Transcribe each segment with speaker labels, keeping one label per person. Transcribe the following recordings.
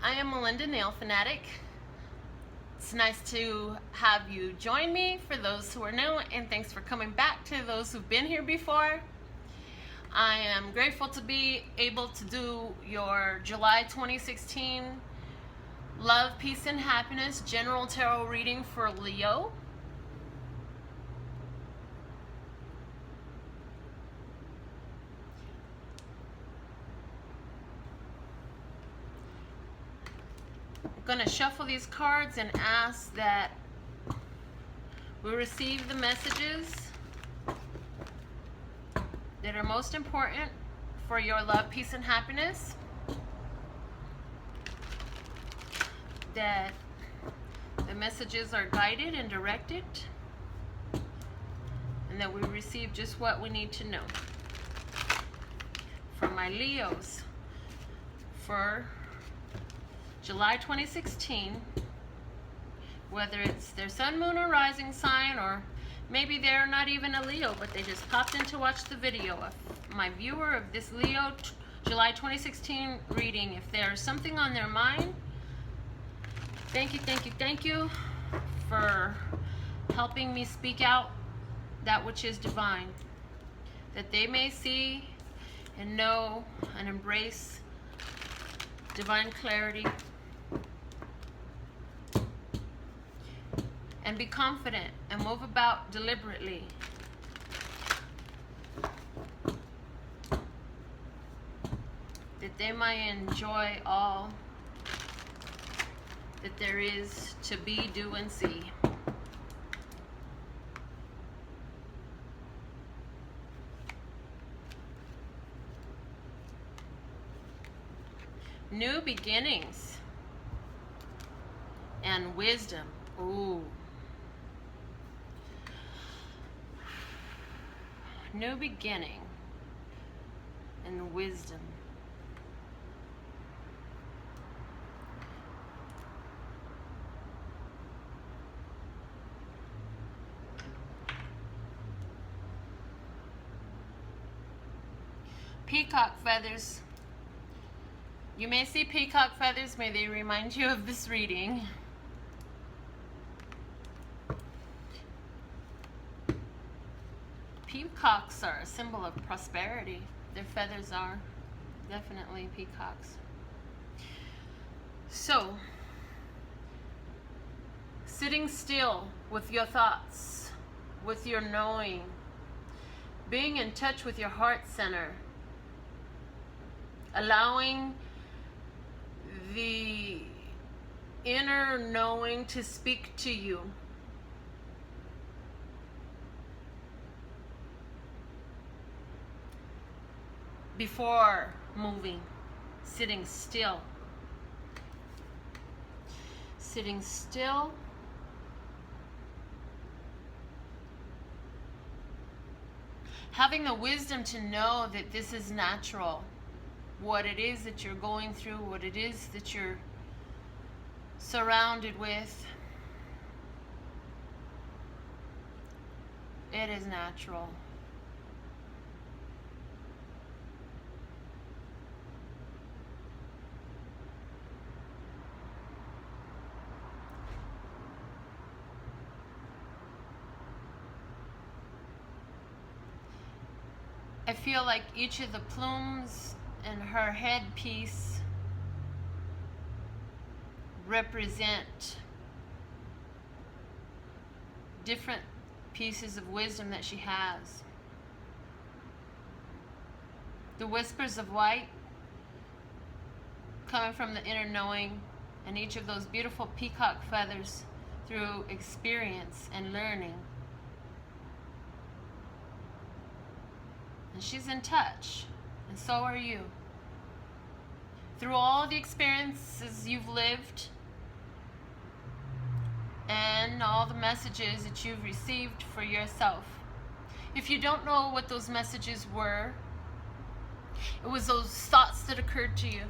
Speaker 1: I am Melinda, NailFanatic. It's nice to have you join me for those who are new, and thanks for coming back to those who've been here before. I am grateful to be able to do your July 2016 Love, Peace, and Happiness General Tarot reading for Leo. I'm going to shuffle these cards and ask that we receive the messages that are most important for your love, peace, and happiness. That the messages are guided and directed, and that we receive just what we need to know. For my Leos, for July 2016, whether it's their sun, moon, or rising sign, or maybe they're not even a Leo, but they just popped in to watch the video. If my viewer of this Leo July 2016 reading, if there's something on their mind, thank you for helping me speak out that which is divine, that they may see and know and embrace divine clarity, and be confident and move about deliberately. That they might enjoy all that there is to be, do, and see. New beginnings and wisdom. Ooh. New beginning and wisdom. Peacock feathers. You may see peacock feathers. May they remind you of this reading. Peacocks are a symbol of prosperity. Their feathers are definitely peacocks. So, sitting still with your thoughts, with your knowing, being in touch with your heart center, allowing the inner knowing to speak to you. Before moving, sitting still. Sitting still. Having the wisdom to know that this is natural. What it is that you're going through, what it is that you're surrounded with. It is natural. I feel like each of the plumes in her headpiece represent different pieces of wisdom that she has. The whispers of white coming from the inner knowing, and each of those beautiful peacock feathers through experience and learning. And she's in touch, and so are you. Through all the experiences you've lived and all the messages that you've received for yourself. If you don't know what those messages were, it was those thoughts that occurred to you.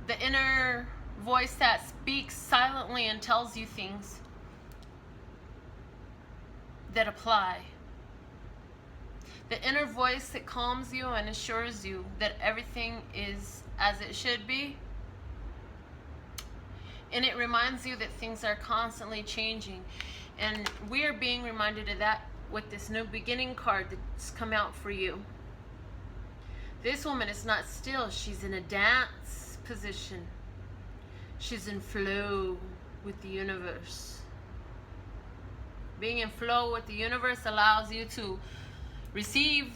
Speaker 1: The inner voice that speaks silently and tells you things that apply. The inner voice that calms you and assures you that everything is as it should be. And it reminds you that things are constantly changing. And we are being reminded of that with this new beginning card that's come out for you. This woman is not still. She's in a dance position. She's in flow with the universe. Being in flow with the universe allows you to receive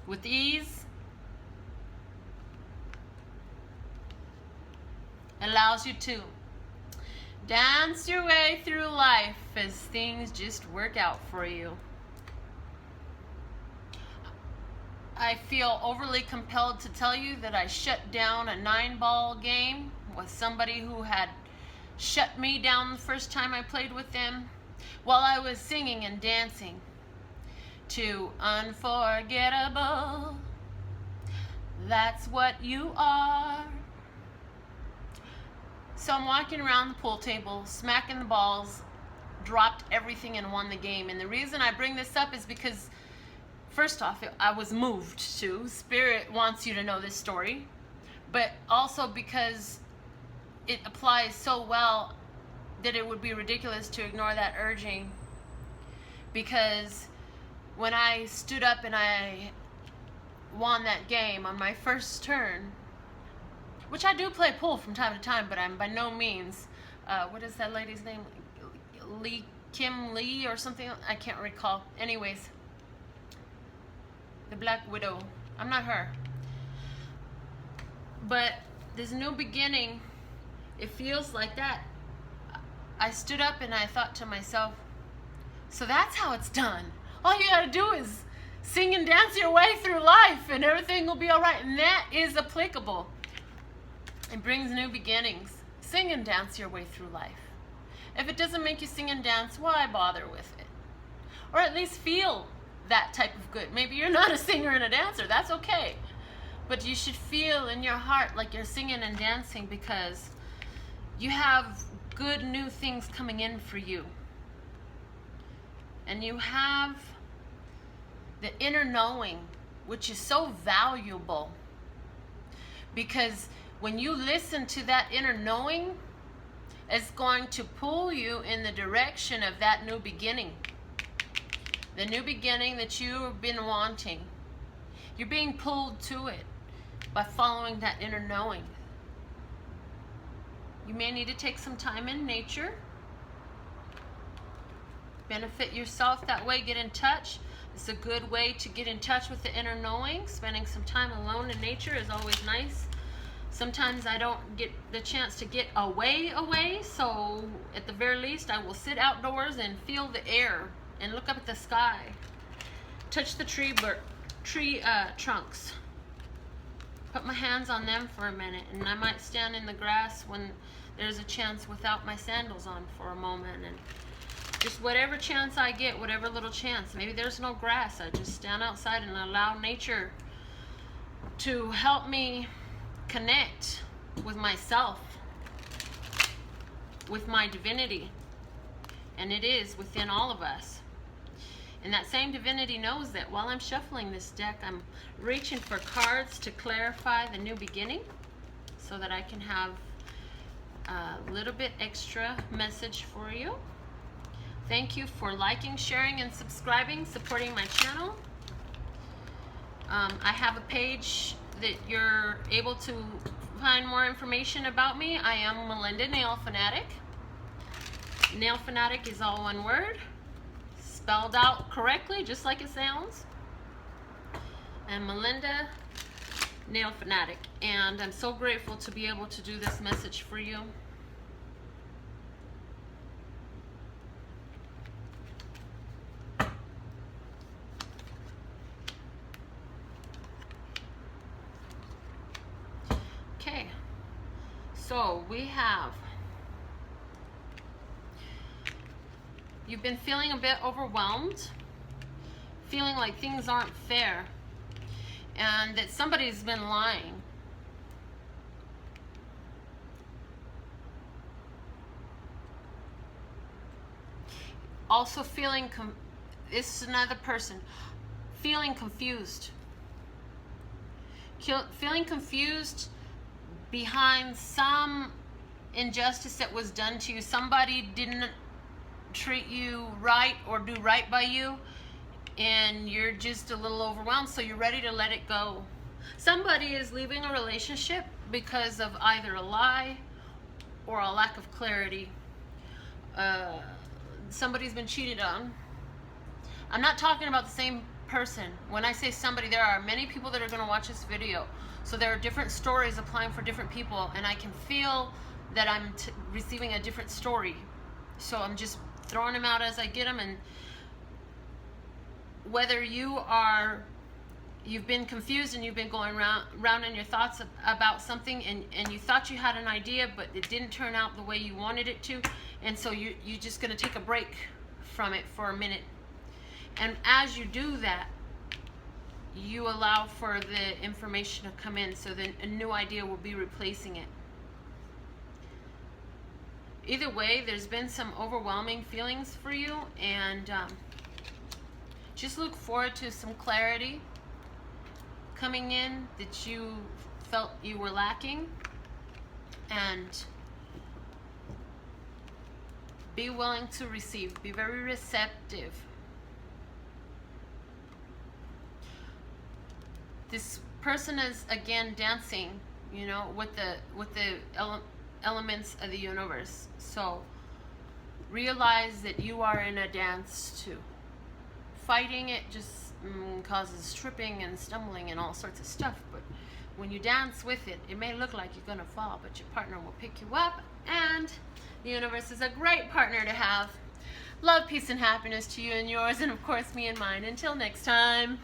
Speaker 1: with ease. Allows you to dance your way through life as things just work out for you. I feel overly compelled to tell you that I shut down a 9-ball game with somebody who had shut me down the first time I played with them while I was singing and dancing to Unforgettable. That's what you are. So I'm walking around the pool table, smacking the balls, dropped everything and won the game. And the reason I bring this up is because, first off, I was moved to. Spirit wants you to know this story. But also because it applies so well that it would be ridiculous to ignore that urging. Because when I stood up and I won that game on my first turn, which I do play pool from time to time, but I'm by no means, what is that lady's name? Kim Lee or something? I can't recall. Anyways, the Black Widow. I'm not her. But this new beginning, it feels like that. I stood up and I thought to myself, so that's how it's done. All you gotta do is sing and dance your way through life and everything will be alright. And that is applicable. It brings new beginnings. Sing and dance your way through life. If it doesn't make you sing and dance, why bother with it? Or at least feel that type of good. Maybe you're not a singer and a dancer. That's okay. But you should feel in your heart like you're singing and dancing because you have good new things coming in for you. And you have the inner knowing, which is so valuable. Because when you listen to that inner knowing, it's going to pull you in the direction of that new beginning. The new beginning that you have been wanting. You're being pulled to it by following that inner knowing. You may need to take some time in nature. Benefit yourself that way. Get in touch. It's a good way to get in touch with the inner knowing. Spending some time alone in nature is always nice. Sometimes I don't get the chance to get away, so at the very least I will sit outdoors and feel the air and look up at the sky. Touch the tree trunks. Put my hands on them for a minute, and I might stand in the grass when there's a chance without my sandals on for a moment, and just whatever chance I get, whatever little chance. Maybe there's no grass, I just stand outside and allow nature to help me connect with myself, with my divinity, and it is within all of us. And that same divinity knows that while I'm shuffling this deck, I'm reaching for cards to clarify the new beginning so that I can have a little bit extra message for you. Thank you for liking, sharing, and subscribing, supporting my channel. I have a page that you're able to find more information about me. I am Melinda, NailFanatic. NailFanatic is all one word, spelled out correctly, just like it sounds. And Melinda, NailFanatic. And I'm so grateful to be able to do this message for you. Okay, so we have, you've been feeling a bit overwhelmed, feeling like things aren't fair, and that somebody's been lying. Also feeling, this is another person, feeling confused. Feeling confused behind some injustice that was done to you. Somebody didn't treat you right or do right by you, and you're just a little overwhelmed, so you're ready to let it go. Somebody is leaving a relationship because of either a lie or a lack of clarity. Somebody's been cheated on. I'm not talking about the same person. When I say somebody, there are many people that are going to watch this video. So there are different stories applying for different people, and I can feel that I'm receiving a different story. So I'm just throwing them out as I get them. And whether you've been confused and you've been going round in your thoughts about something, and you thought you had an idea, but it didn't turn out the way you wanted it to, and so you're just going to take a break from it for a minute. And as you do that, you allow for the information to come in, so then a new idea will be replacing it. Either way, there's been some overwhelming feelings for you, and just look forward to some clarity coming in that you felt you were lacking, and be willing to receive. Be very receptive. This person is again dancing, you know, with the elements of the universe. So realize that you are in a dance too. Fighting it just causes tripping and stumbling and all sorts of stuff, but when you dance with it, it may look like you're gonna fall, but your partner will pick you up, and the universe is a great partner to have. Love, peace, and happiness to you and yours, and of course me and mine. Until next time.